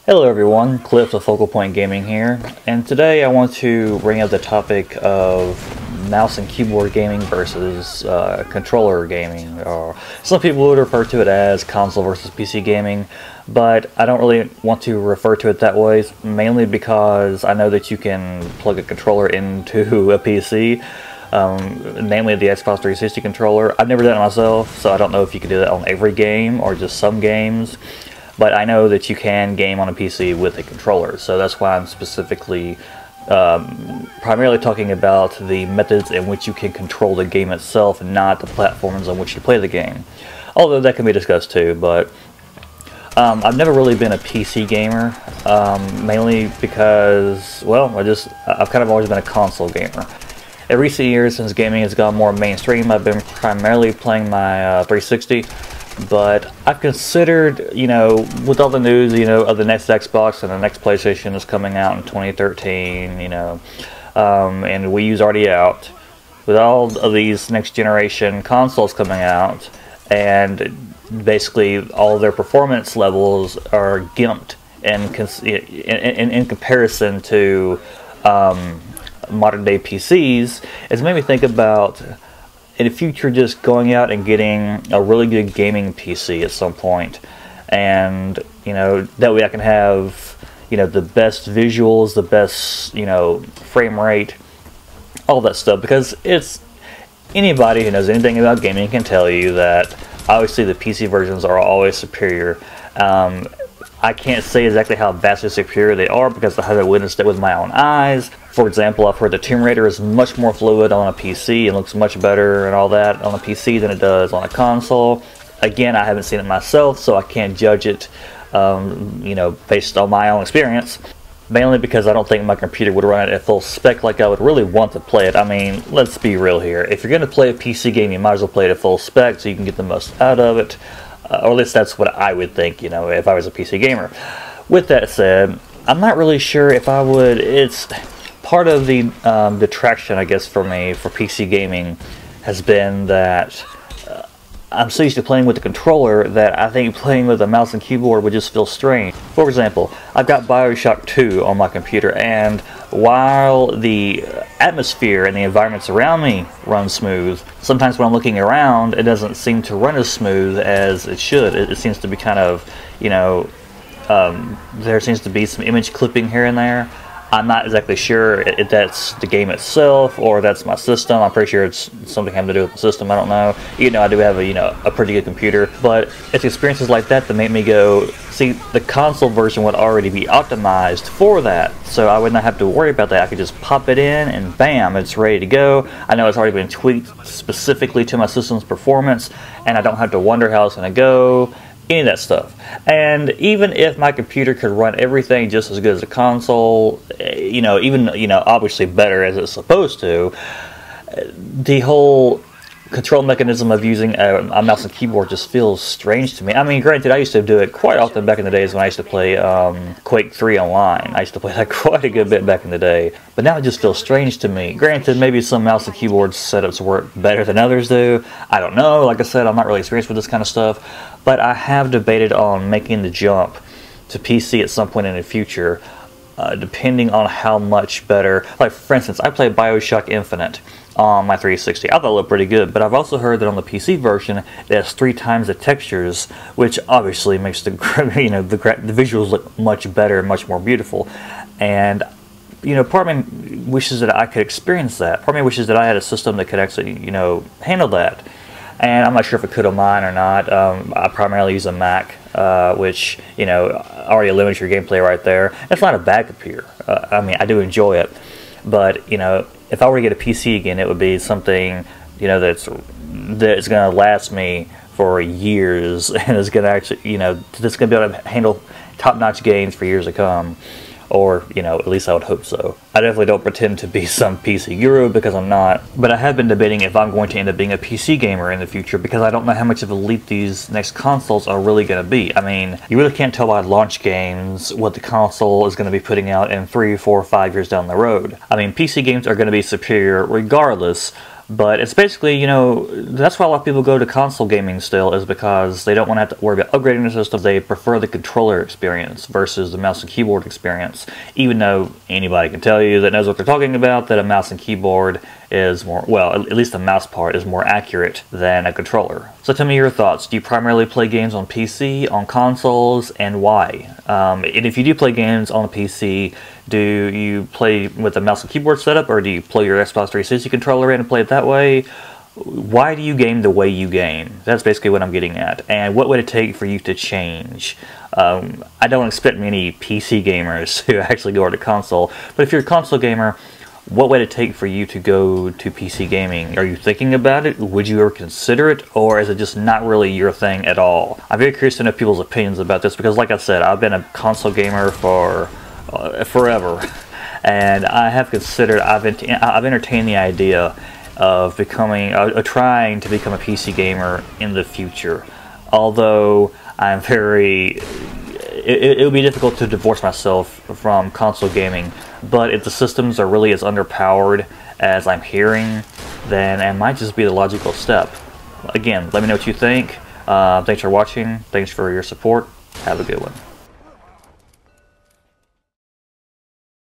Hello everyone, Cliff of Focal Point Gaming here, and today I want to bring up the topic of mouse and keyboard gaming versus controller gaming, or some people would refer to it as console versus PC gaming, but I don't really want to refer to it that way, mainly because I know that you can plug a controller into a PC, namely the Xbox 360 controller. I've never done it myself, so I don't know if you can do that on every game or just some games. But I know that you can game on a PC with a controller, so that's why I'm specifically primarily talking about the methods in which you can control the game itself, not the platforms on which you play the game. Although that can be discussed too, but I've never really been a PC gamer, mainly because, well, I've kind of always been a console gamer. In recent years, since gaming has gone more mainstream, I've been primarily playing my 360. But I've considered, you know, with all the news, you know, of the next Xbox and the next PlayStation is coming out in 2013, you know, and Wii U's already out, with all of these next generation consoles coming out, and basically all of their performance levels are gimped in comparison to modern day PCs, it's made me think about, in the future, just going out and getting a really good gaming PC at some point, and you know, that way I can have, you know, the best visuals, the best, you know, frame rate, all that stuff, because it's, anybody who knows anything about gaming can tell you that obviously the PC versions are always superior. I can't say exactly how vastly superior they are because I haven't witnessed it with my own eyes. For example, I've heard the Tomb Raider is much more fluid on a PC and looks much better and all that on a PC than it does on a console. Again, I haven't seen it myself, so I can't judge it, you know, based on my own experience. Mainly because I don't think my computer would run it at full spec like I would really want to play it. I mean, let's be real here. If you're going to play a PC game, you might as well play it at full spec so you can get the most out of it. Or at least that's what I would think, you know, if I was a PC gamer. With that said, I'm not really sure if I would. It's part of the detraction, I guess, for me for PC gaming has been that I'm so used to playing with the controller that I think playing with a mouse and keyboard would just feel strange. For example, I've got BioShock 2 on my computer, and while the atmosphere and the environments around me run smooth, sometimes when I'm looking around, it doesn't seem to run as smooth as it should. It seems to be kind of, you know, there seems to be some image clipping here and there. I'm not exactly sure if that's the game itself or that's my system. I'm pretty sure it's something having to do with the system. I don't know. You know, I do have a pretty good computer, but it's experiences like that that make me go, see, the console version would already be optimized for that, so I would not have to worry about that. I could just pop it in and bam, it's ready to go. I know it's already been tweaked specifically to my system's performance, and I don't have to wonder how it's going to go. Any of that stuff. And even if my computer could run everything just as good as a console, you know, even, you know, obviously better as it's supposed to, the whole control mechanism of using a mouse and keyboard just feels strange to me. I mean, granted, I used to do it quite often back in the days when I used to play Quake 3 online. I used to play that quite a good bit back in the day. But now it just feels strange to me. Granted, maybe some mouse and keyboard setups work better than others do. I don't know. Like I said, I'm not really experienced with this kind of stuff. But I have debated on making the jump to PC at some point in the future, depending on how much better. Like, for instance, I played BioShock Infinite on my 360. I thought it looked pretty good, but I've also heard that on the PC version it has 3 times the textures, which obviously makes the the visuals look much better, much more beautiful. And you know, part of me wishes that I could experience that. Part of me wishes that I had a system that could actually, you know, handle that. And I'm not sure if it could on mine or not. I primarily use a Mac, which, you know, already limits your gameplay right there. It's not a bad computer. I mean, I do enjoy it. But, you know, if I were to get a PC again, it would be something, you know, that's going to last me for years. And is going to actually, you know, that's going to be able to handle top-notch games for years to come. Or, you know, at least I would hope so. I definitely don't pretend to be some PC guru because I'm not. But I have been debating if I'm going to end up being a PC gamer in the future because I don't know how much of a leap these next consoles are really going to be. I mean, you really can't tell by launch games what the console is going to be putting out in 3, 4, 5 years down the road. I mean, PC games are going to be superior regardless, But it's basically, you know, that's why a lot of people go to console gaming still, is because they don't want to have to worry about upgrading the system. They prefer the controller experience versus the mouse and keyboard experience, even though anybody can tell you that knows what they're talking about that a mouse and keyboard is more, well, at least the mouse part is more accurate than a controller. So tell me your thoughts. Do you primarily play games on PC, on consoles, and why? And if you do play games on a PC, do you play with a mouse and keyboard setup, or do you plug your Xbox 360 controller in and play it that way? Why do you game the way you game? That's basically what I'm getting at. And what would it take for you to change? I don't expect many PC gamers to actually go to console, but if you're a console gamer, what would it take for you to go to PC gaming? Are you thinking about it? Would you ever consider it? Or is it just not really your thing at all? I'm very curious to know people's opinions about this, because like I said, I've been a console gamer for forever, and I have considered, I've entertained the idea of trying to become a PC gamer in the future. Although I'm it would be difficult to divorce myself from console gaming, but if the systems are really as underpowered as I'm hearing, then it might just be the logical step. Again, let me know what you think. Thanks for watching. Thanks for your support. Have a good one.